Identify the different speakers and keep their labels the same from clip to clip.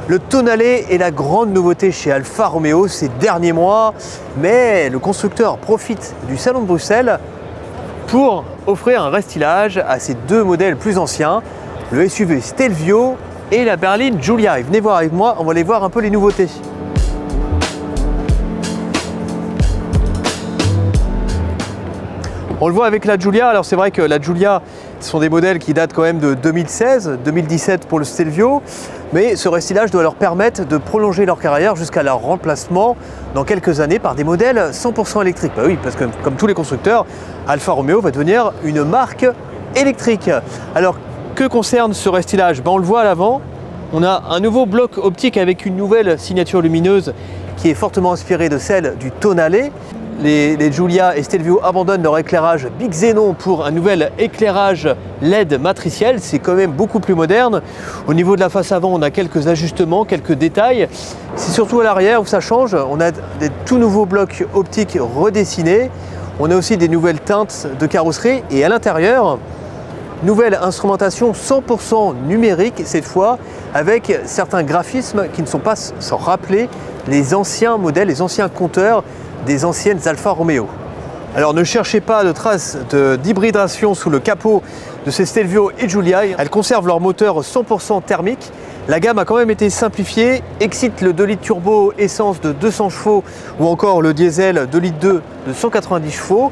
Speaker 1: Le Tonale est la grande nouveauté chez Alfa Romeo ces derniers mois, mais le constructeur profite du salon de Bruxelles pour offrir un restylage à ses deux modèles plus anciens, le SUV Stelvio et la berline Giulia. Et venez voir avec moi, on va aller voir un peu les nouveautés. On le voit avec la Giulia. Alors c'est vrai que la Giulia, ce sont des modèles qui datent quand même de 2016, 2017 pour le Stelvio, mais ce restylage doit leur permettre de prolonger leur carrière jusqu'à leur remplacement dans quelques années par des modèles 100% électriques. Bah oui, parce que comme tous les constructeurs, Alfa Romeo va devenir une marque électrique. Alors que concerne ce restylage, on le voit à l'avant, on a un nouveau bloc optique avec une nouvelle signature lumineuse qui est fortement inspirée de celle du Tonale. Les Giulia et Stelvio abandonnent leur éclairage Big Xenon pour un nouvel éclairage LED matriciel. C'est quand même beaucoup plus moderne. Au niveau de la face avant, on a quelques ajustements, quelques détails. C'est surtout à l'arrière où ça change. On a des tout nouveaux blocs optiques redessinés. On a aussi des nouvelles teintes de carrosserie. Et à l'intérieur, nouvelle instrumentation 100% numérique cette fois, avec certains graphismes qui ne sont pas sans rappeler les anciens modèles, les anciens compteurs des anciennes Alfa Romeo. Alors ne cherchez pas de traces d'hybridation sous le capot de ces Stelvio et Giulia. Elles conservent leur moteur 100% thermique. La gamme a quand même été simplifiée, excite le 2 litres turbo essence de 200 chevaux ou encore le diesel 2 litres 2 de 190 chevaux.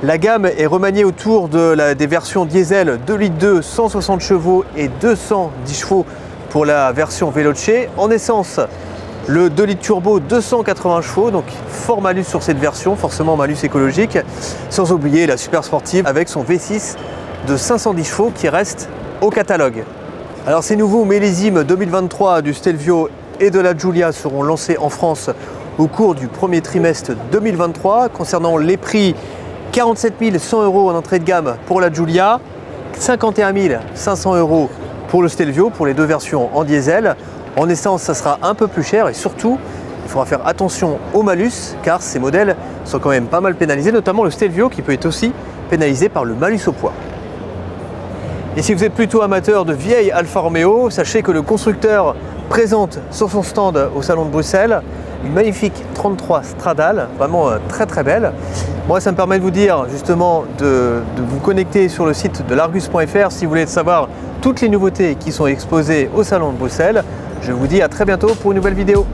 Speaker 1: La gamme est remaniée autour des versions diesel 2 litres 2, 160 chevaux et 210 chevaux pour la version Veloce. En essence, le 2 litres turbo 280 chevaux, donc fort malus sur cette version, forcément malus écologique, sans oublier la super sportive avec son V6 de 510 chevaux qui reste au catalogue. Alors ces nouveaux millésimes 2023 du Stelvio et de la Giulia seront lancés en France au cours du premier trimestre 2023. Concernant les prix, 47 100 € en entrée de gamme pour la Giulia, 51 500 € pour le Stelvio, pour les deux versions en diesel. En essence, ça sera un peu plus cher et surtout, il faudra faire attention au malus car ces modèles sont quand même pas mal pénalisés, notamment le Stelvio qui peut être aussi pénalisé par le malus au poids. Et si vous êtes plutôt amateur de vieilles Alfa Romeo, sachez que le constructeur présente sur son stand au salon de Bruxelles une magnifique 33 Stradale, vraiment très très belle. Moi, ça me permet de vous dire justement de vous connecter sur le site de largus.fr si vous voulez savoir toutes les nouveautés qui sont exposées au salon de Bruxelles. Je vous dis à très bientôt pour une nouvelle vidéo.